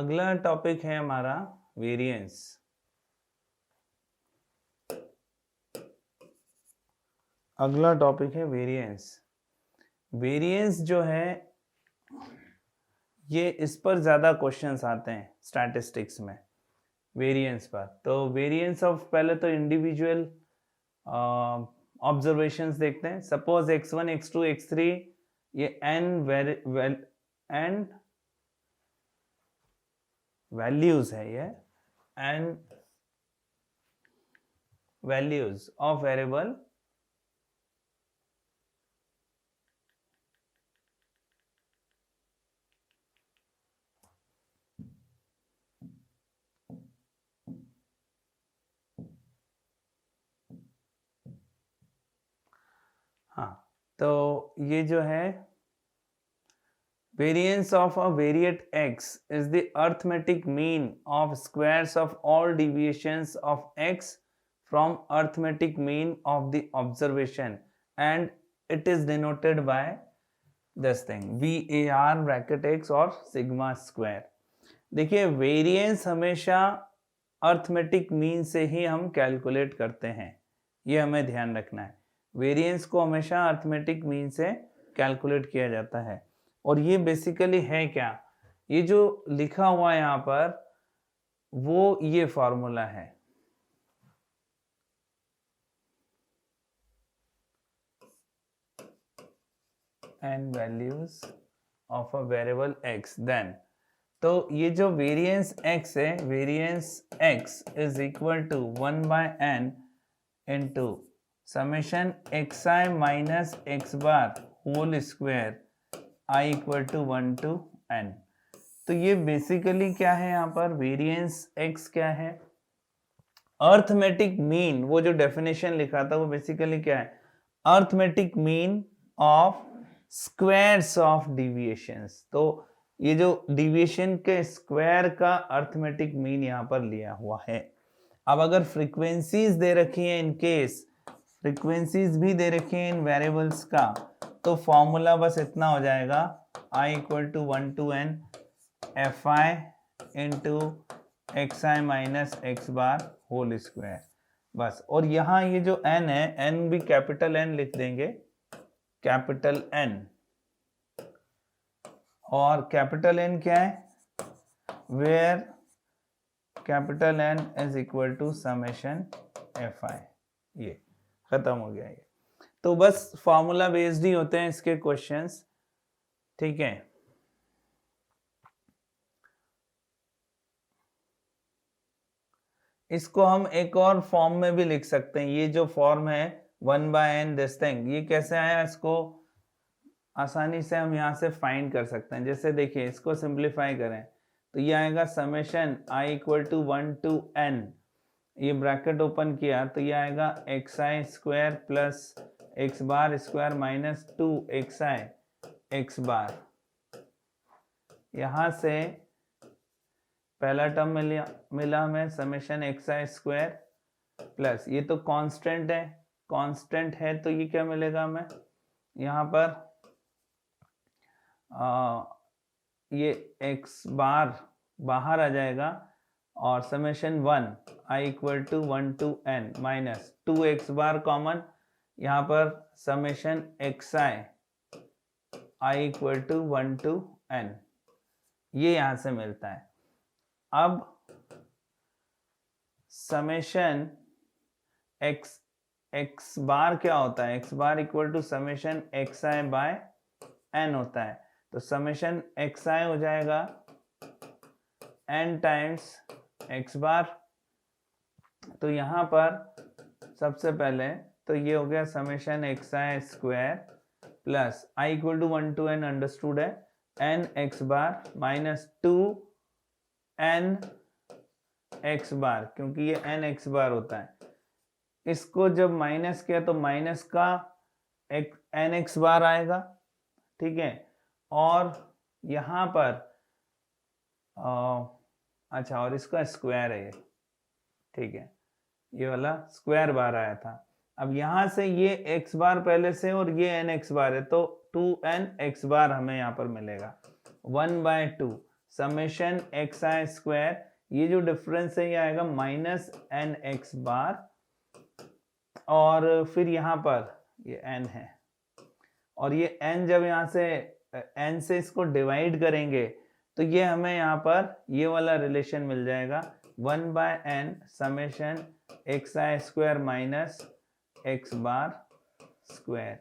अगला टॉपिक है हमारा वेरिएंस। अगला टॉपिक है वेरिएंस। वेरिएंस जो है ये इस पर ज़्यादा क्वेश्चंस आते हैं स्टैटिस्टिक्स में, वेरिएंस पर। तो वेरिएंस ऑफ पहले तो इंडिविजुअल ऑब्जर्वेशंस देखते हैं। सपोज x1 x2 x3 ये n वैल्यूज है, ये n वैल्यूज ऑफ वेरिएबल हाँ, तो ये जो है variance of a variate x is the arithmetic mean of squares of all deviations of x from arithmetic mean of the observation, and it is denoted by this thing VAR bracket x और sigma square। देखिए variance हमेशा arithmetic mean से ही हम calculate करते हैं, ये हमें ध्यान रखना है। वेरिएंस को हमेशा अर्थमेटिक मीन से कैलकुलेट किया जाता है। और ये बेसिकली है क्या, ये जो लिखा हुआ है यहाँ पर वो ये फॉर्मूला है। N values of a variable x, then तो ये जो वेरिएंस x है, variance x is equal to 1/n into summation xi minus x bar whole square i equal to 1 to n। तो ये बेसिकली क्या है, यहाँ पर वेरिएंस x क्या है, अर्थमेटिक मीन। वो जो डेफिनेशन लिखा था वो बेसिकली क्या है, arithmetic mean of squares of deviations. तो ये जो डिविएशन के स्क्वायर का अर्थमेटिक मीन यहाँ पर लिया हुआ है। अब अगर फ्रीक्वेंसीज दे रखी हैं, इन केस फ्रीक्वेंसीज भी दे रखी हैं इन वेरिएबल्स का, तो फॉर्मूला बस इतना हो जाएगा i equal to 1 to n fi into xi minus x bar whole square, बस। और यहाँ ये जो n है, n भी कैपिटल N लिख देंगे, कैपिटल N। और कैपिटल N क्या है, where capital N is equal to summation fi। ये खत्म हो गया ये। तो बस फॉर्मूला बेस्ड ही होते हैं इसके क्वेश्चंस, ठीक है। इसको हम एक और फॉर्म में भी लिख सकते हैं। ये जो फॉर्म है 1/n दिस थिंग, ये कैसे आया, इसको आसानी से हम यहाँ से फाइंड कर सकते हैं। जैसे देखिए, इसको सिंप्लीफाई करें तो ये आएगा summation i equal to 1 to n, ये ब्रैकेट ओपन किया तो ये आएगा xi square plus x bar square minus 2xi x bar. यहाँ से पहला टर्म मिला हमें समेशन xi स्क्वायर प्लस, ये तो कांस्टेंट है, कांस्टेंट है तो ये क्या मिलेगा हमें, यहाँ पर ये x बार बाहर आ जाएगा और summation 1 i equal to 1 to n minus 2x bar common, यहाँ पर summation xi i equal to 1 to n, ये यहाँ से मिलता है। अब समेशन x बार क्या होता है, x bar equal to summation xi by n होता है। तो समेशन xi हो जाएगा n टाइम्स x बार। तो यहाँ पर सबसे पहले तो ये हो गया summation xi square plus i equal to 1 to n understood है, n x bar minus 2 n x bar, क्योंकि ये n x बार होता है। इसको जब माइनस किया तो माइनस का n x बार आएगा, ठीक है। और यहाँ पर अच्छा, और इसका स्क्वायर है ये, ठीक है, ये वाला स्क्वायर बार आया था। अब यहाँ से ये x बार पहले से और ये n x बार है, तो 2n x बार हमें यहाँ पर मिलेगा 1/2 समेशन एक्स आई स्क्वायर, ये जो डिफरेंस है ये आएगा माइनस एन एक्स बार, और फिर यहाँ पर ये n है, और ये n जब यहाँ से n से इसको डिवाइड करेंगे तो ये हमें यहाँ पर ये वाला रिलेशन मिल जाएगा 1/n summation x I square minus x bar square.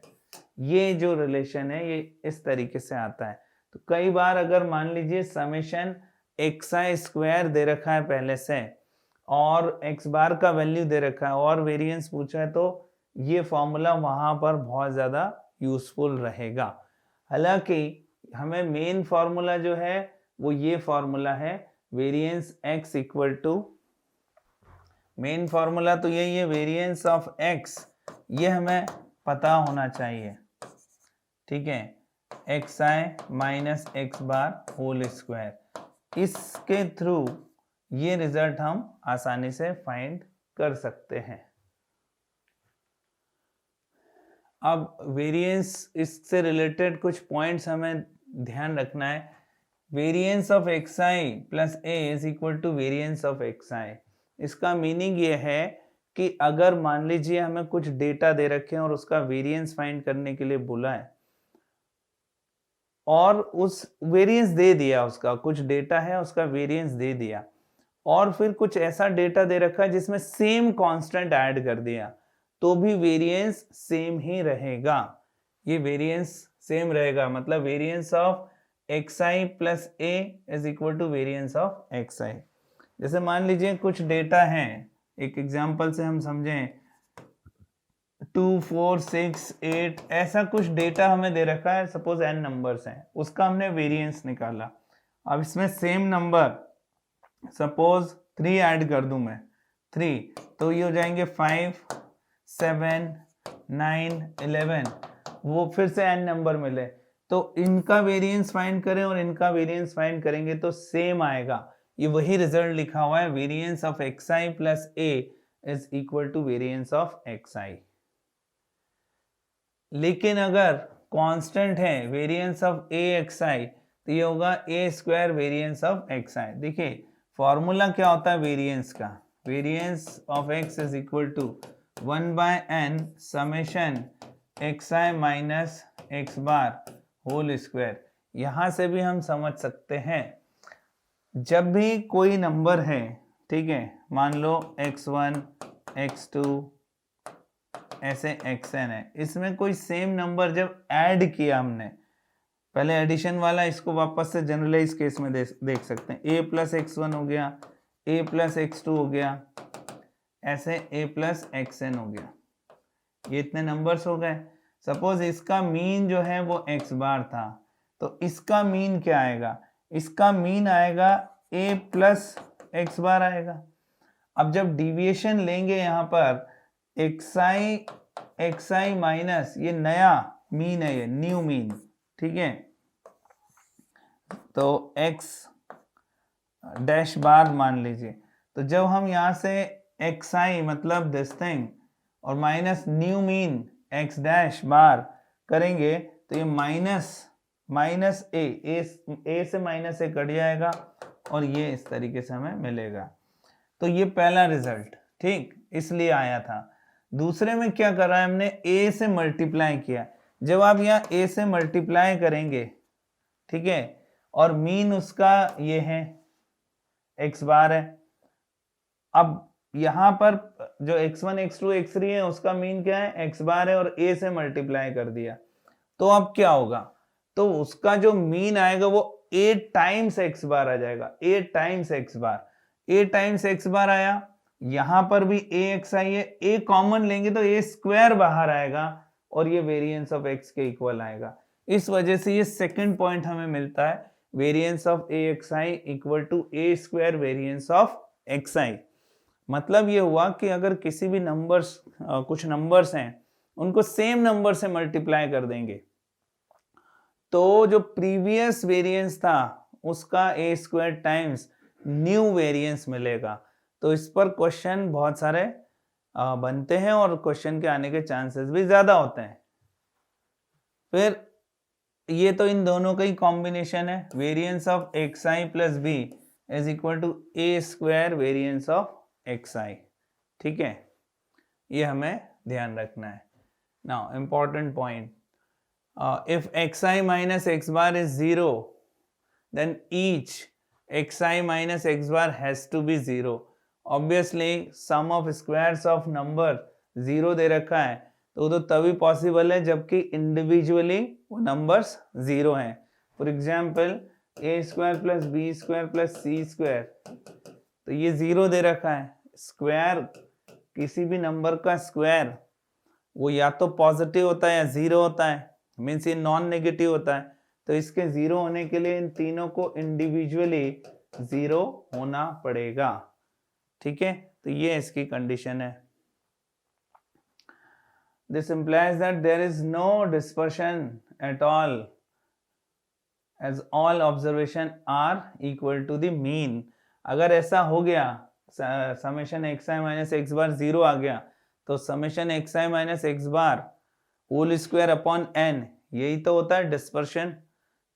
ये जो रिलेशन है ये इस तरीके से आता है। तो कई बार अगर मान लीजिए समेशन एक्स आई स्क्वायर दे रखा है पहले से और एक्स बार का वैल्यू दे रखा है और वेरिएंस पूछा है, तो ये फॉर्मूला वहां पर बहुत ज्यादा यूजफुल रहेगा। हालांकि हमें मेन फॉर्मूला जो है वो ये फॉर्मूला है, variance x equal to, main formula तो यही है, वेरिएंस ऑफ x, ये हमें पता होना चाहिए, ठीक है, एक्स आई minus x bar whole square. इसके थ्रू ये रिजल्ट हम आसानी से फाइंड कर सकते हैं। अब वेरिएंस, इससे रिलेटेड कुछ पॉइंट्स हमें ध्यान रखना है। Variance of X I plus A is equal to variance of X I. इसका मीनिंग ये है कि अगर मान लीजिए हमें कुछ डेटा दे रखे हैं और उसका वेरिएंस फाइंड करने के लिए बोला है और उस वेरिएंस दे दिया, उसका कुछ डेटा है उसका वेरिएंस दे दिया, और फिर कुछ ऐसा डेटा दे रखा है जिसमें सेम कांस्टेंट ऐड कर दिया, तो भी वेरिएंस सेम ही रहेगा। ये वेरिएंस सेम रहेगा, मतलब variance of X I plus A is equal to variance of X I. जैसे मान लीजिए कुछ डेटा है, एक एग्जांपल से हम समझें 2, 4, 6, 8 ऐसा कुछ डेटा हमें दे रखा है, सपोज n नंबर्स हैं, उसका हमने वेरिएंस निकाला। अब इसमें सेम नंबर सपोज 3 ऐड कर दूं मैं, 3, तो ये हो जाएंगे 5, 7, 9, 11, वो फिर से n नंबर मिले, तो इनका वेरिएंस फाइंड करें और इनका वेरिएंस फाइंड करेंगे तो सेम आएगा। ये वही रिजल्ट लिखा हुआ है, variance of X I plus A is equal to variance of X I. लेकिन अगर कांस्टेंट है variance of A X I, तो ये होगा A square variance of X I. देखिए फॉर्मूला क्या होता है वेरिएंस का, variance of X is equal to 1/n summation x I minus x bar whole square. यहां से भी हम समझ सकते हैं, जब भी कोई नंबर है, ठीक है, मान लो x1, x2 ऐसे xn है, इसमें कोई सेम नंबर जब ऐड किया हमने, पहले एडिशन वाला, इसको वापस से जनरलाइज केस में देख सकते हैं, a प्लस x1 हो गया, a प्लस x2 हो गया, ऐसे a प्लस xn हो गया, ये इतने नंबर्स हो गए। सपोज इसका मीन जो है वो x बार था, तो इसका मीन क्या आएगा, इसका मीन आएगा a प्लस एक्स बार आएगा। अब जब डिविएशन लेंगे यहाँ पर एक्स आई माइनस, ये नया मीन है, ये न्यू मीन, ठीक है, तो x डैश बार मान लीजिए, तो जब हम यहाँ से एक्स आई मतलब दिस थिंग और minus new mean X dash bar करेंगे, तो ये माइनस ए से माइनस ए कट जाएगा और ये इस तरीके से हमें मिलेगा। तो ये पहला रिजल्ट, ठीक, इसलिए आया था। दूसरे में क्या करा है हमने, a से मल्टीप्लाई किया। जब आप यहाँ a से मल्टीप्लाई करेंगे, ठीक है, और मीन उसका ये है x बार है, अब यहाँ पर जो x1, x2, x3 है उसका मीन क्या है, x बार है, और a से मल्टीप्लाई कर दिया, तो अब क्या होगा, तो उसका जो मीन आएगा वो a टाइम्स x बार आ जाएगा, a times x bar, a times x बार आया, यहां पर भी a x आई है, a कॉमन लेंगे तो a स्क्वायर बाहर आएगा और ये वेरिएंस ऑफ x के इक्वल आएगा। इस वजह से ये सेकंड पॉइंट हमें मिलता है, variance of a x i equal to a square variance of x i. मतलब ये हुआ कि अगर किसी भी नंबर्स, कुछ नंबर्स हैं, उनको सेम नंबर से मल्टीप्लाई कर देंगे तो जो प्रीवियस वेरिएंस था उसका a square times new variance मिलेगा। तो इस पर क्वेश्चन बहुत सारे बनते हैं और क्वेश्चन के आने के चांसेस भी ज्यादा होते हैं। फिर ये तो इन दोनों का ही कॉम्बिनेशन है, variance of X I plus B is equal to A square variance of X I. ठीक है, ये हमें ध्यान रखना है। Now important point, if x I minus x bar is zero then each xi minus x bar has to be zero. Obviously sum of squares of number zero दे रखा है, तो तभी पॉसिबल है जबकि इंडिविजुअली वो नंबर्स जीरो हैं। For example a square plus b square plus c square, तो ये जीरो दे रखा है। स्क्वायर, किसी भी नंबर का स्क्वायर वो या तो पॉजिटिव होता है या जीरो होता है, मीन्स ये नॉन नेगेटिव होता है। तो इसके जीरो होने के लिए इन तीनों को इंडिविजुअली जीरो होना पड़ेगा। ठीक है, तो ये इसकी कंडीशन है। This implies that there is no dispersion at all as all observation are equal to the mean. अगर ऐसा हो गया, समेशन एक्स आई माइनस एक्स बार जीरो आ गया, तो समेशन एक्स आई minus x bar whole square upon N, यही तो होता है डिस्पर्शन।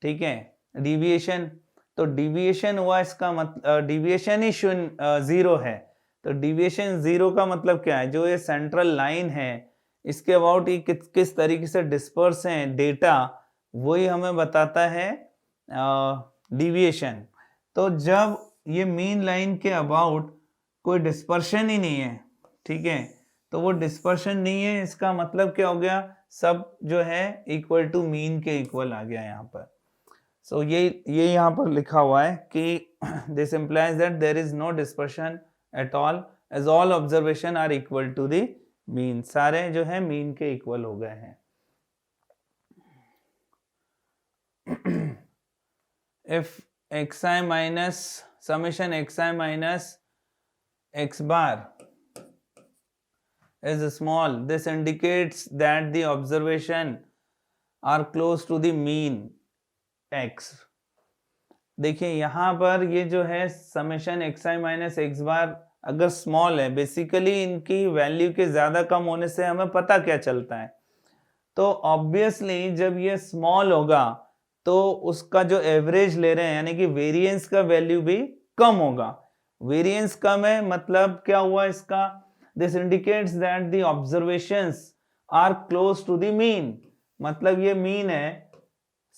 ठीक है, डिविएशन, तो डिविएशन हुआ, इसका मतलब डिविएशन ही शून्य जीरो है। तो डिविएशन जीरो का मतलब क्या है, जो ये सेंट्रल लाइन है इसके अबाउट ये किस तरीके से डिस्पर्स है डेटा, वही हमें बताता है डिविएशन। तो जब ये मीन लाइन के अबाउट कोई डिस्पर्शन ही नहीं है, ठीक है, तो वो डिस्पर्शन नहीं है, इसका मतलब क्या हो गया, सब जो है इक्वल टू मीन के इक्वल आ गया यहाँ पर। सो ये यहाँ पर लिखा हुआ है कि this implies that there is no dispersion at all as all observation are equal to the mean. सारे जो है मीन के इक्वल हो गए हैं। If x I minus summation x I minus x bar is small, this indicates that the observation are close to the mean x। देखिए यहाँ पर ये जो है समेशन एक्स आई माइनस एक्स बार अगर स्मॉल है, बेसिकली इनकी वैल्यू के ज्यादा कम होने से हमें पता क्या चलता है, तो ऑब्वियसली जब ये स्मॉल होगा तो उसका जो एवरेज ले रहे हैं यानी कि वेरिएंस का वैल्यू भी कम होगा। वेरिएंस कम है मतलब क्या हुआ इसका, this indicates that the observations are close to the mean, मतलब ये मीन है,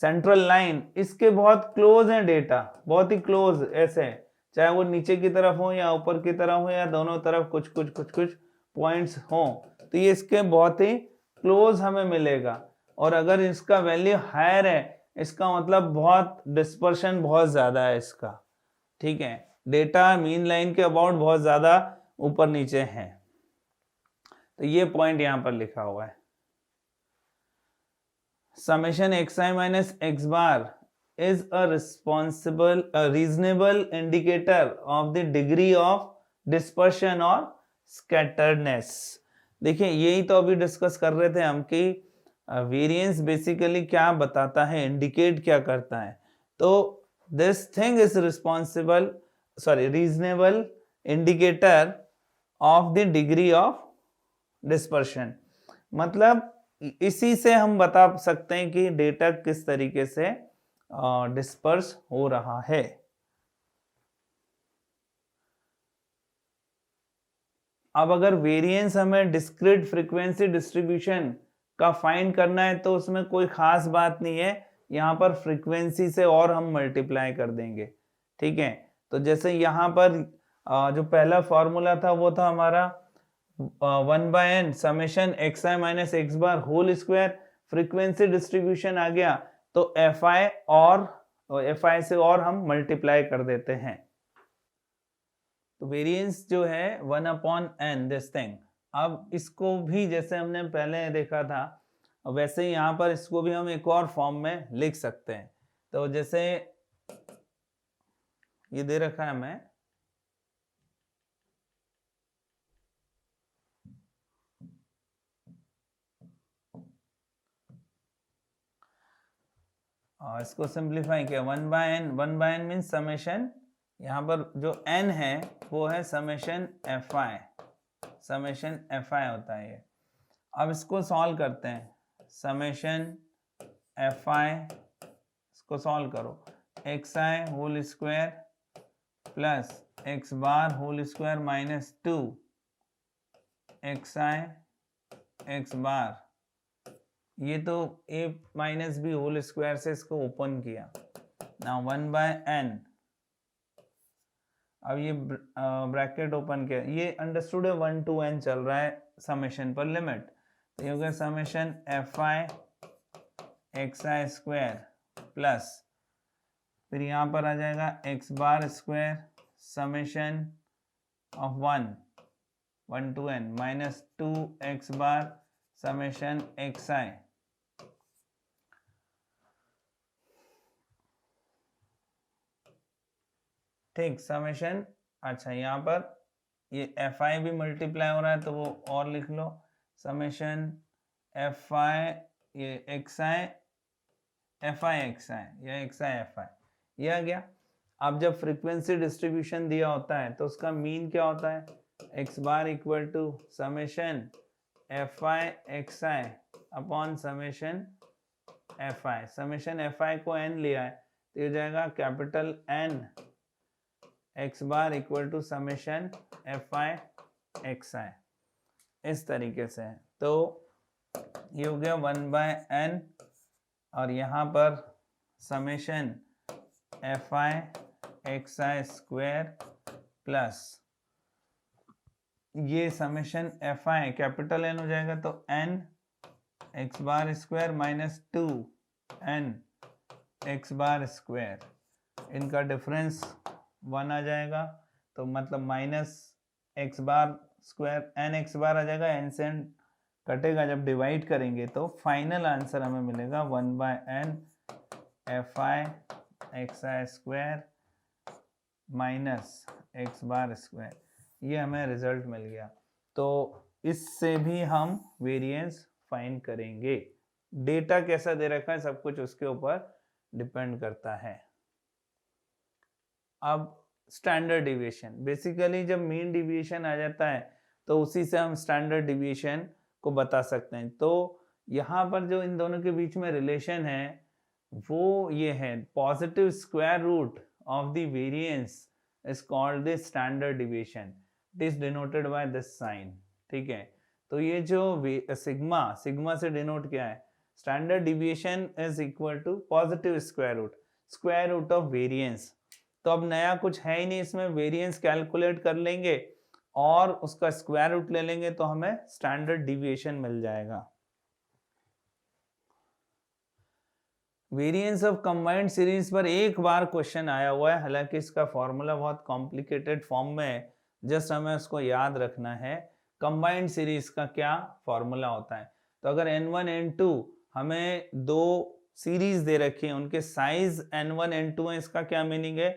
सेंट्रल लाइन इसके बहुत क्लोज है डेटा, बहुत ही क्लोज, ऐसे चाहे वो नीचे की तरफ हो या ऊपर की तरफ हो या दोनों तरफ कुछ कुछ पॉइंट्स हो, तो ये इसके बहुत ही क्लोज हमें मिलेगा। और अगर इसका वैल्यू हायर है इसका मतलब बहुत डिस्पर्शन बहुत ज्यादा है इसका। ठीक है, डेटा मीन लाइन के अबाउट बहुत ज्यादा ऊपर नीचे है, तो ये पॉइंट यहां पर लिखा हुआ है। Summation x I minus x bar is a reasonable indicator of the degree of dispersion और स्कैटर्डनेस। देखिए यही तो अभी डिस्कस कर रहे थे हम कि वेरिएंस बेसिकली क्या बताता है, इंडिकेट क्या करता है। तो this thing is reasonable indicator of the degree of dispersion, मतलब इसी से हम बता सकते हैं कि डेटा किस तरीके से डिस्पर्स हो रहा है। अब अगर वेरिएंस हमें डिस्क्रीट फ्रीक्वेंसी डिस्ट्रीब्यूशन का फाइंड करना है तो उसमें कोई खास बात नहीं है, यहाँ पर फ्रीक्वेंसी से और हम मल्टीप्लाई कर देंगे। ठीक है, तो जैसे यहाँ पर जो पहला फॉर्मूला था वो था हमारा 1/n समेशन एक्स आई minus x bar whole square, frequency distribution आ गया तो एफ आई से और हम मल्टीप्लाई कर देते हैं। तो वेरिएंस जो है 1/n दिस थिंग। अब इसको भी जैसे हमने पहले देखा था वैसे ही यहाँ पर इसको भी हम एक और फॉर्म में लिख सकते हैं। तो जैसे ये दे रखा है हमें, और इसको सिंप्लीफाई किया 1/n मीन्स समेशन, यहाँ पर जो n है वो है समेशन fi होता है ये। अब इसको सॉल्व करते हैं, समेशन fi इसको सॉल्व करो, X I whole square plus X bar whole square minus 2 X I X bar, ये तो a minus B whole square से इसको ओपन किया ना 1/n, अब ये ब्रैकेट ओपन किया, ये अंडरस्टूड है 1 to n चल रहा है समेशन पर लिमिट, तो ये हो गया summation F I X I square plus फिर यहाँ पर आ जाएगा X bar square summation of 1 to n minus 2 X bar summation x I, ठीक समेशन। अच्छा यहाँ पर ये एफ आई भी मल्टीप्लाई हो रहा है तो वो और लिख लो, समेशन एफ आई ये X I F I X I या एक्स आई एफ आई, ये आ गया। अब जब फ्रीक्वेंसी डिस्ट्रीब्यूशन दिया होता है तो उसका मीन क्या होता है, X bar equal to summation F I X I upon summation F I, summation F I को एन लिया है तो ये जाएगा capital N X bar equal to summation F I X I, इस तरीके से है। तो ये हो गया 1/n और यहाँ पर summation F I X I square plus ये summation F I capital N हो जाएगा तो n X bar square minus 2 n X bar square, इनका डिफरेंस 1 आ जाएगा तो मतलब minus x bar square N X bar आ जाएगा, एन से एन कटेगा जब डिवाइड करेंगे तो फाइनल आंसर हमें मिलेगा 1/n F I X I square minus x bar square, ये हमें रिजल्ट मिल गया। तो इससे भी हम वेरिएंस फाइंड करेंगे। डेटा कैसा दे रखा है सब कुछ उसके ऊपर डिपेंड करता है। अब स्टैंडर्ड डिविएशन, बेसिकली जब मीन डिविएशन आ जाता है तो उसी से हम स्टैंडर्ड डिविएशन को बता सकते हैं। तो यहाँ पर जो इन दोनों के बीच में रिलेशन है वो ये है, positive square root of the variance is called the standard deviation, it is denoted by this sign, ठीक है। तो ये जो सिग्मा, सिग्मा से डिनोट किया है, standard deviation is equal to positive square root of variance. तो अब नया कुछ है ही नहीं इसमें, वेरिएंस कैलकुलेट कर लेंगे और उसका स्क्वायर रूट ले लेंगे तो हमें स्टैंडर्ड डिविएशन मिल जाएगा। वेरिएंस ऑफ कंबाइंड सीरीज पर एक बार क्वेश्चन आया हुआ है, हालांकि इसका फॉर्मूला बहुत कॉम्प्लिकेटेड फॉर्म में है, जस्ट हमें उसको याद रखना है। कंबाइंड सीरीज का क्या फॉर्मूला होता है, तो अगर n1 n2 हमें दो सीरीज दे रखी है, उनके साइज n1 n2 है, इसका क्या मीनिंग है,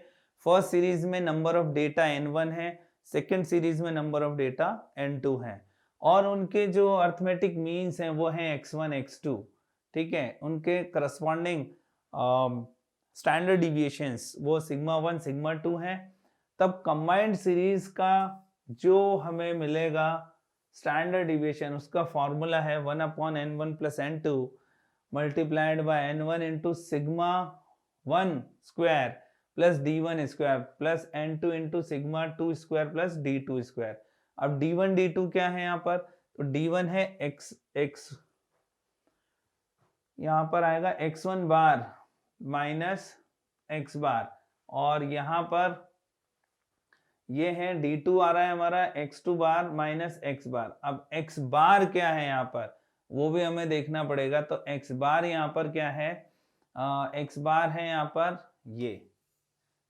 फर्स्ट सीरीज में नंबर ऑफ डेटा n1 है, सेकेंड सीरीज में नंबर ऑफ डेटा n2 है, और उनके जो अर्थमेटिक मीन्स हैं वो हैं x1 x2, ठीक है। उनके करस्पॉन्डिंग स्टैंडर्ड डिविएशंस वो सिग्मा 1 सिग्मा 2 हैं। तब कंबाइंड सीरीज का जो हमें मिलेगा स्टैंडर्ड डिविएशन, उसका फॉर्मूला है 1/n1 + n2 multiplied by n1 into sigma 1 square plus d1 square plus n2 into sigma 2 square plus d2 square. अब d1 d2 क्या है यहाँ पर, तो d1 है x यहाँ पर आएगा x1 बार माइनस x बार, और यहाँ पर ये है d2 आ रहा है हमारा x2 बार माइनस x बार। अब x बार क्या है यहाँ पर वो भी हमें देखना पड़ेगा, तो x बार यहाँ पर क्या है, x बार है यहाँ पर ये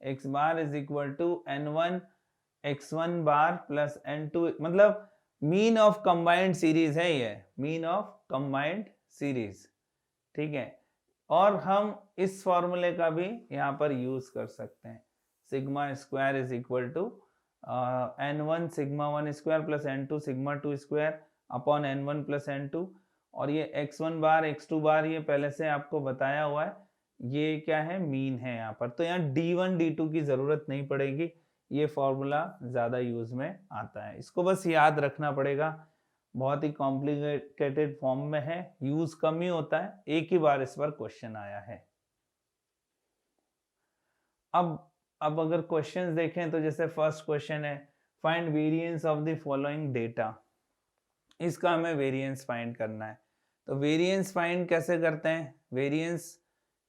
x bar is equal to n1 x1 bar plus n2, मतलब मीन ऑफ कंबाइंड सीरीज है ये, मीन ऑफ कंबाइंड सीरीज, ठीक है। और हम इस फॉर्मूले का भी यहाँ पर यूज कर सकते हैं, sigma square is equal to n1 sigma 1 square plus n2 sigma 2 square upon n1 plus n2, और ये x1 बार x2 बार ये पहले से आपको बताया हुआ है, ये क्या है मीन है यहाँ पर। तो यहाँ d1 d2 की जरूरत नहीं पड़ेगी, ये फॉर्मूला ज्यादा यूज में आता है, इसको बस याद रखना पड़ेगा। बहुत ही कॉम्प्लिकेटेड फॉर्म में है, यूज कम ही होता है, एक ही बार इस पर क्वेश्चन आया है। अब अगर क्वेश्चंस देखें तो जैसे फर्स्ट क्वेश्चन है find variance of the following data, इसका हमें वेरिएंस फाइंड करना है। तो वेरिएंस फाइंड कैसे करते हैं? वेरिएंस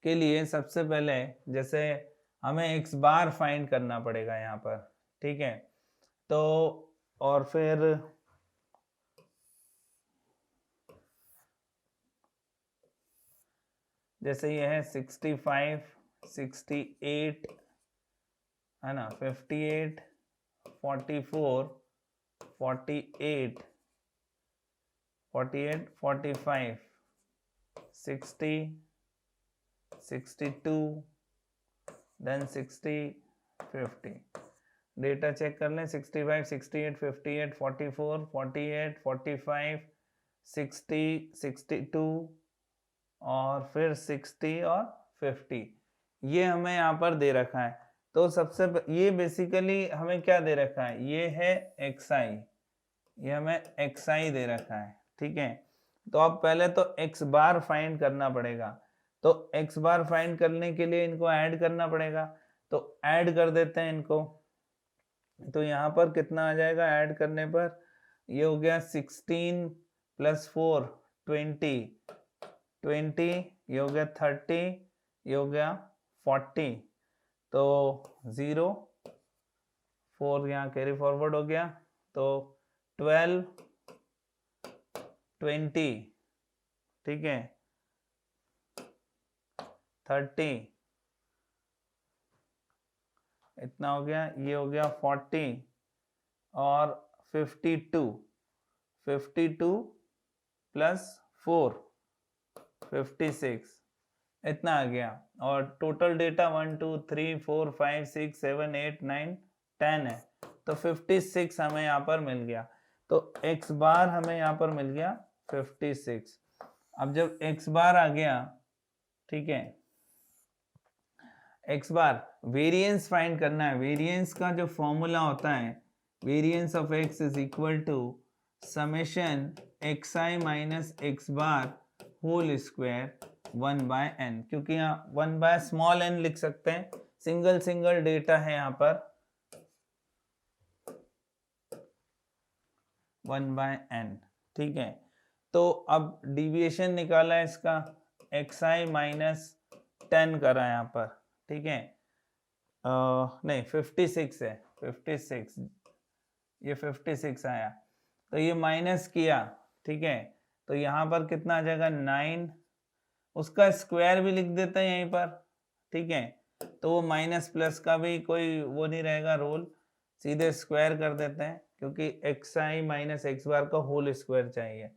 के लिए सबसे पहले जैसे हमें एक्स बार फाइंड करना पड़ेगा यहाँ पर, ठीक है। तो और फिर जैसे ये है 65, 68 है ना, 58, 44, 48, 48, 45, 60, 62, देन 60, 50। डेटा चेक कर लें, 65, 68, 58, 44, 48, 45, 60, 62 और फिर 60 और 50, ये हमें यहाँ पर दे रखा है। तो ये बेसिकली हमें क्या दे रखा है? ये है xi, ये हमें xi दे रखा है, ठीक है। तो अब पहले तो x बार फाइंड करना पड़ेगा। तो x बार फाइंड करने के लिए इनको ऐड करना पड़ेगा, तो ऐड कर देते हैं इनको। तो यहाँ पर कितना आ जाएगा ऐड करने पर? ये हो गया 16 + 4 20, 20, ये हो गया 30, ये हो गया 40, तो 0, 4 यहाँ कैरी फॉरवर्ड हो गया, तो 12, 20, ठीक है, 30, इतना हो गया, ये हो गया 40 और 52, 52 + 4 56, इतना आ गया। और टोटल डेटा 1 2 3 4 5 6 7 8 9 10 है, तो 56 हमें यहाँ पर मिल गया। तो x बार हमें यहाँ पर मिल गया 56। अब जब x बार आ गया, ठीक है, x बार वेरिएंस फाइंड करना है। वेरिएंस का जो फॉर्मूला होता है, variance of x is equal to summation xi - x bar whole square 1/n, क्योंकि यहाँ 1/n लिख सकते हैं, सिंगल डेटा है यहाँ पर 1/n, ठीक है। तो अब डिविएशन निकाला है इसका, xi - 10 करा यहाँ पर, ठीक है। नहीं 56 है, 56, ये 56 आया, तो ये माइनस किया, ठीक है। तो यहाँ पर कितना आ जाएगा 9, उसका स्क्वायर भी लिख देते हैं यहीं पर, ठीक है। तो वो माइनस प्लस का भी कोई वो नहीं रहेगा रोल, सीधे स्क्वायर कर देते हैं, क्योंकि xi - x बार का होल स्क्वायर चाहिए।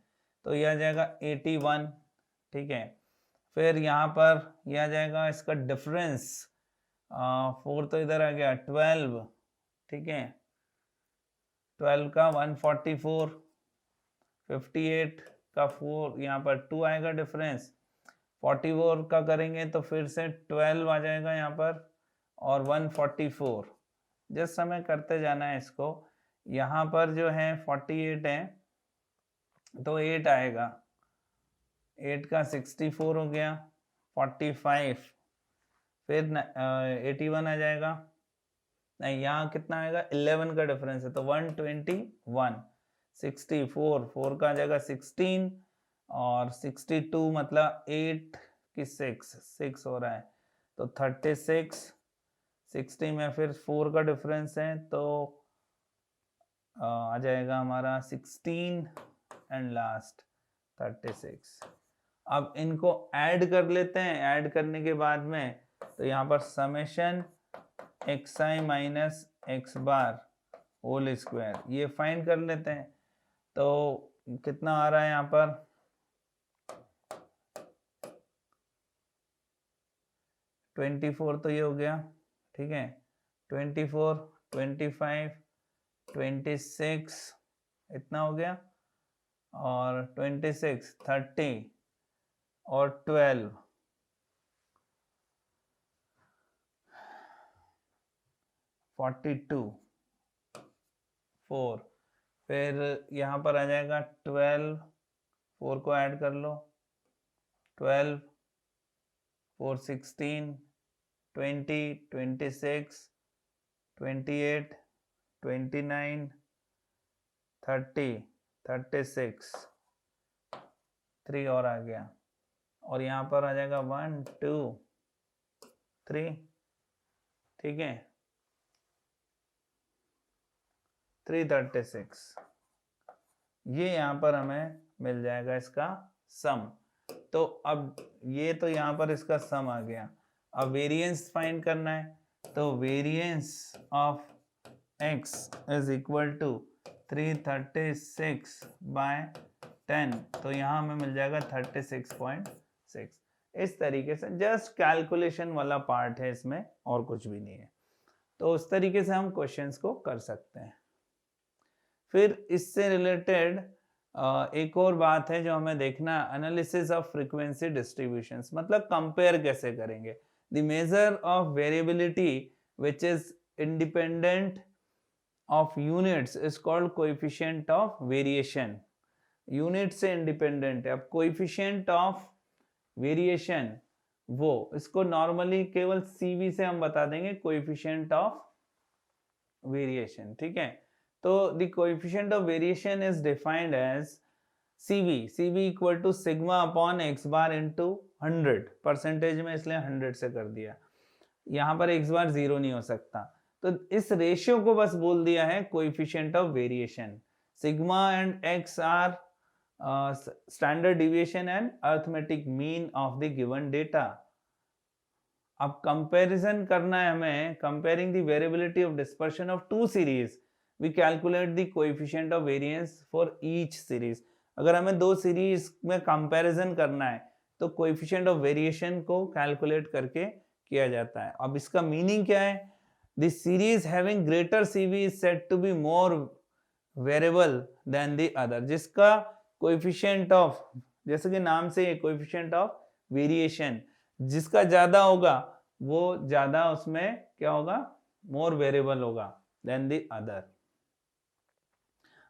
तो ये आ जाएगा 81, ठीक है। फिर यहाँ पर यह आ जाएगा इसका डिफरेंस, 4 तो इधर आ गया 12, ठीक है, 12 का 144, 58 का 4 यहाँ पर 2 आएगा डिफरेंस, 44 का करेंगे तो फिर से 12 आ जाएगा यहाँ पर और 144, जिस समय करते जाना है इसको। यहाँ पर जो है 48 है, तो 8 आएगा, 8 का 64 हो गया, 45, फिर 81 आ जाएगा, नहीं यहाँ कितना आएगा 11 का डिफरेंस है, तो 121, 64, 4 का आ जाएगा 16 और 62 मतलब 8 की 6 हो रहा है, तो 36, 60 में फिर 4 का डिफरेंस है, तो आ जाएगा हमारा 16 एंड लास्ट 36। अब इनको ऐड कर लेते हैं, ऐड करने के बाद में तो यहाँ पर summation xi - x bar whole square ये फाइंड कर लेते हैं। तो कितना आ रहा है यहाँ पर 24, तो ये हो गया, ठीक है, 24, 25, 26 इतना हो गया, और 26, 30 और 12, 42, 4, फिर यहाँ पर आ जाएगा 12, 4 को ऐड कर लो, 12, 4 16, 20, 26, 28, 29, 30, 36, 3 और आ गया, और यहाँ पर आ जाएगा 1, 2, 3, ठीक है, 336, ये यहाँ पर हमें मिल जाएगा इसका सम। तो अब ये तो यहाँ पर इसका सम आ गया। अब वेरिएंस फाइंड करना है, तो variance of x is equal to 336 by 10, तो यहाँ हमें मिल जाएगा 36.6। इस तरीके से जस्ट कैलकुलेशन वाला पार्ट है इसमें, और कुछ भी नहीं है। तो उस तरीके से हम क्वेश्चंस को कर सकते हैं। फिर इससे रिलेटेड एक और बात है जो हमें देखना, एनालिसिस ऑफ फ्रीक्वेंसी डिस्ट्रीब्यूशंस, मतलब कंपेयर कैसे करेंगे। The measure of variability which is independent of units is called coefficient of variation. Unit से इंडिपेंडेंट है। अब कोएफिशिएंट ऑफ वेरिएशन, वो इसको नॉर्मली केवल CV से हम बता देंगे, कोएफिशिएंट ऑफ वेरिएशन, ठीक है। तो the coefficient of variation is defined as CV equal to sigma upon x bar into 100, percentage में इसलिए 100 से कर दिया, यहाँ पर x bar 0 नहीं हो सकता, तो इस रेशियो को बस बोल दिया है coefficient of variation। sigma and x are standard deviation and arithmetic mean of the given data। अब कंपैरिजन करना है हमें, comparing the variability of dispersion of two series, we calculate the coefficient of variance for each series। अगर हमें दो series में comparison करना है तो कोएफिशिएंट ऑफ वेरिएशन को कैलकुलेट करके किया जाता है। अब इसका मीनिंग क्या है? The series having greater CV is said to be more variable than the other, जिसका कोएफिशिएंट ऑफ, जैसे कि नाम से कोएफिशिएंट ऑफ वेरिएशन, जिसका ज्यादा होगा वो ज्यादा उसमें क्या होगा, मोर वेरिएबल होगा देन द अदर।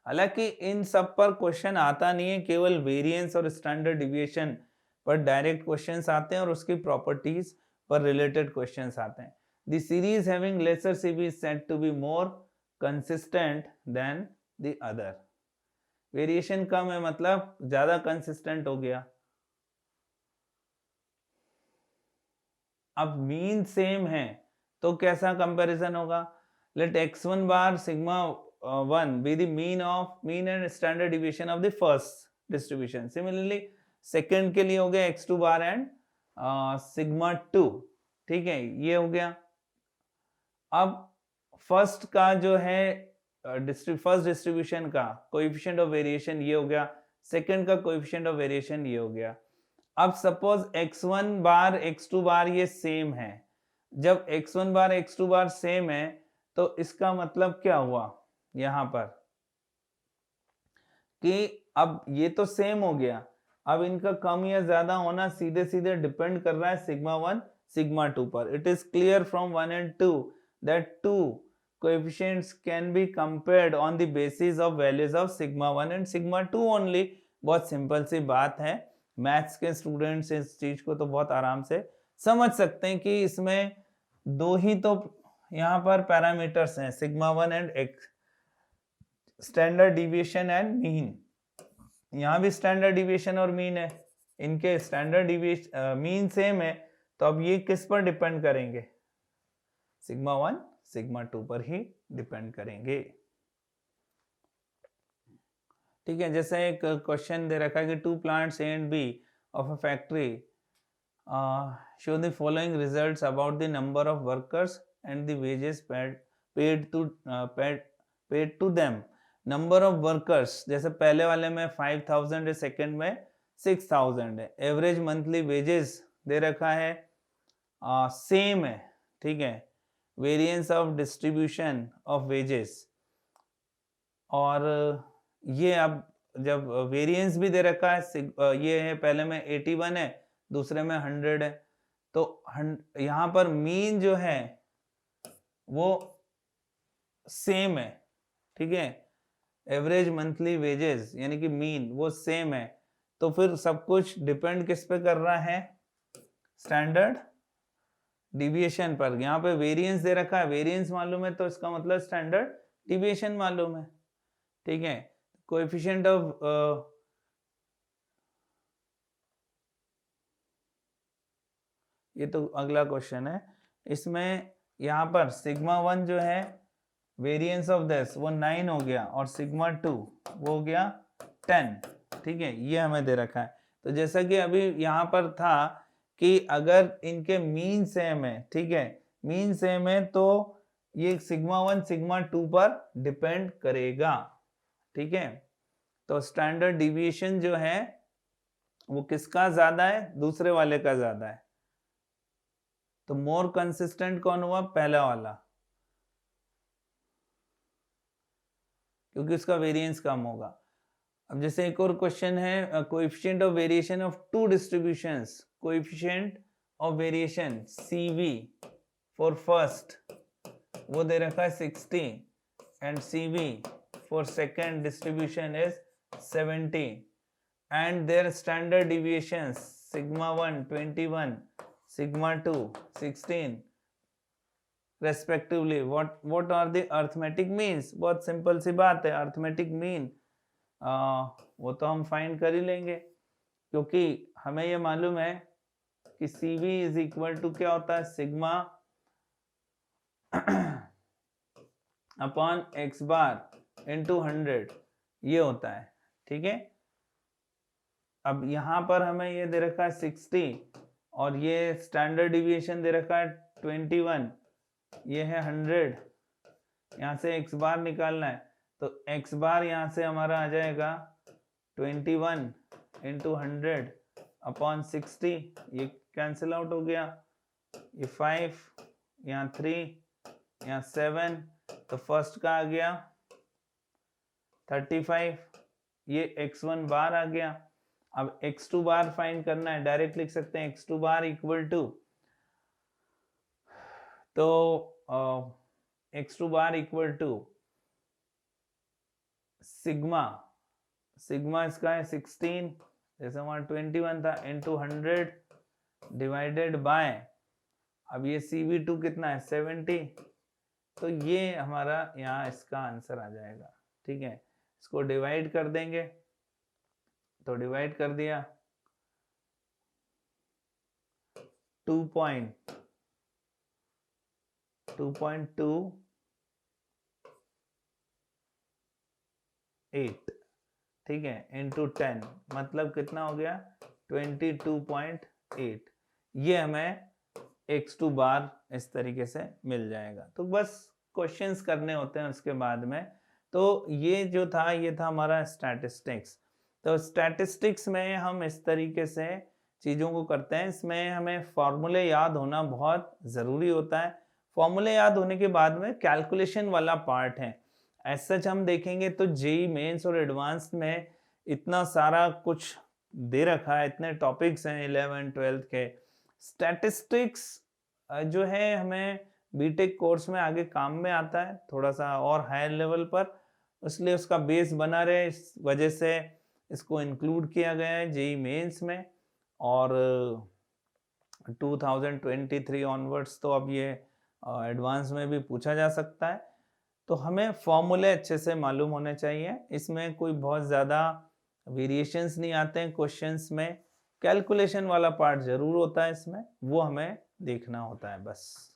हालांकि इन सब पर क्वेश्चन आता नहीं है, केवल वेरिएंस और स्टैंडर्ड डिविएशन पर डायरेक्ट क्वेश्चंस आते हैं और उसकी प्रॉपर्टीज पर रिलेटेड क्वेश्चंस आते हैं। The series having lesser CV is said to be more consistent than the other. Variation कम है मतलब ज्यादा कंसिस्टेंट हो गया। अब मीन सेम है तो कैसा कंपैरिजन होगा? Let x1 bar sigma 1 be the mean and standard deviation of the first distribution। Similarly second के लिए हो गया x2 बार एंड सिग्मा 2, ठीक है, ये हो गया। अब फर्स्ट का जो है फर्स्ट डिस्ट्रीब्यूशन का कोएफिशिएंट ऑफ वेरिएशन ये हो गया, सेकेंड का कोएफिशिएंट ऑफ वेरिएशन ये हो गया। अब सपोज x1 बार x2 बार ये सेम है, जब x1 बार x2 बार सेम है तो इसका मतलब क्या हुआ यहां पर कि अब ये तो सेम हो गया, अब इनका कम या ज्यादा होना सीधे सीधे डिपेंड कर रहा है सिग्मा 1 सिग्मा 2 पर। It is clear from 1 and 2 that two coefficients can be compared on the basis of values of sigma 1 and sigma 2 only। बहुत सिंपल सी बात है, मैथ्स के स्टूडेंट्स इस चीज को तो बहुत आराम से समझ सकते हैं कि इसमें दो ही तो यहाँ पर पैरामीटर्स हैं, sigma 1 and x, standard deviation and mean. यहाँ भी स्टैंडर्ड डिविएशन और मीन है, इनके स्टैंडर्ड डिविएशन मीन सेम है, तो अब ये किस पर डिपेंड करेंगे? सिग्मा 1 सिग्मा 2 पर ही डिपेंड करेंगे, ठीक है। जैसे एक क्वेश्चन दे रखा है कि 2 plants A and B of a factory show the following results about the number of workers and the wages paid to them। Number of workers, जैसे पहले वाले में 5000 है, सेकंड में 6000 है। एवरेज मंथली वेजेस दे रखा है, सेम है, ठीक है। Variance of distribution of wages, और ये अब जब वेरिएंस भी दे रखा है, ये है पहले में 81 है, दूसरे में 100 है, तो यहाँ पर मीन जो है वो सेम है, ठीक है। एवरेज मंथली वेजेस यानी कि मीन वो सेम है, तो फिर सब कुछ डिपेंड किस पे कर रहा है? स्टैंडर्ड डिविएशन पर। यहाँ पे वेरिएंस दे रखा है, वेरिएंस मालूम है तो इसका मतलब स्टैंडर्ड डिविएशन मालूम है, ठीक है। कोएफिशिएंट ऑफ ये तो अगला क्वेश्चन है, इसमें यहाँ पर सिग्मा 1 जो है वेरिएंस ऑफ दिस वो 9 हो गया और सिग्मा 2 वो हो गया 10, ठीक है, ये हमें दे रखा है। तो जैसा कि अभी यहाँ पर था कि अगर इनके मीन सेम है, ठीक है, मीन सेम है तो ये सिग्मा 1 सिग्मा 2 पर डिपेंड करेगा, ठीक है। तो स्टैंडर्ड डिविएशन जो है वो किसका ज्यादा है, दूसरे वाले का ज्यादा है। तो मोर कंसिस्टेंट कौन हुआ, पहला वाला, क्योंकि उसका वेरिएंस कम होगा। अब जैसे एक और क्वेश्चन है, coefficient of variation of two distributions, coefficient of variation CV for first वो दे रखा है 60 and CV for second distribution is 70 and their standard deviations sigma 1 21 sigma 2 16 respectively. What are the arithmetic means? बहुत simple सी बात है, arithmetic mean वो तो हम फाइंड कर ही लेंगे, क्योंकि हमें ये मालूम है कि CV इज इक्वल टू क्या होता है, sigma upon x bar into 100 ये होता है, ठीक है। अब यहाँ पर हमें ये दे रखा है 60 और ये स्टैंडर्ड डिविएशन दे रखा है 21, ये है 100, यहाँ से x बार निकालना है तो x बार यहाँ से हमारा आ जाएगा 21 इंटू 100 अपॉन 60, ये कैंसिल आउट हो गया, ये 5 यहाँ 3 यहाँ 7, तो फर्स्ट का आ गया 35, ये x1 बार आ गया। अब x2 बार फाइंड करना है, डायरेक्ट लिख सकते हैं x2 बार इक्वल टू, तो x2 bar equal to sigma इसका है 16 जैसे हमारा 21 था इंटू 100 डिवाइडेड बाय, अब ये CV2 कितना है 70, तो ये हमारा यहाँ इसका आंसर आ जाएगा, ठीक है। इसको डिवाइड कर देंगे तो डिवाइड कर दिया 2.28, ठीक है, इंटू 10 मतलब कितना हो गया 22.8, ये हमें x2 बार इस तरीके से मिल जाएगा। तो बस क्वेश्चंस करने होते हैं उसके बाद में। तो ये जो था ये था हमारा स्टैटिस्टिक्स। तो स्टैटिस्टिक्स में हम इस तरीके से चीज़ों को करते हैं, इसमें हमें फॉर्मूले याद होना बहुत ज़रूरी होता है। फॉर्मूले याद होने के बाद में कैलकुलेशन वाला पार्ट है। एज सच हम देखेंगे तो जेईई मेंस और एडवांस्ड में इतना सारा कुछ दे रखा है, इतने टॉपिक्स हैं 11 12 के। स्टैटिस्टिक्स जो है हमें बीटेक कोर्स में आगे काम में आता है थोड़ा सा और हायर लेवल पर, इसलिए उसका बेस बना रहे, इस वजह से इसको इंक्लूड किया गया है जेईई मेंस में। और 2023 ऑनवर्ड्स तो अब ये एडवांस में भी पूछा जा सकता है। तो हमें फॉर्मूले अच्छे से मालूम होने चाहिए, इसमें कोई बहुत ज़्यादा वेरिएशंस नहीं आते हैं क्वेश्चंस में, कैलकुलेशन वाला पार्ट ज़रूर होता है इसमें, वो हमें देखना होता है बस।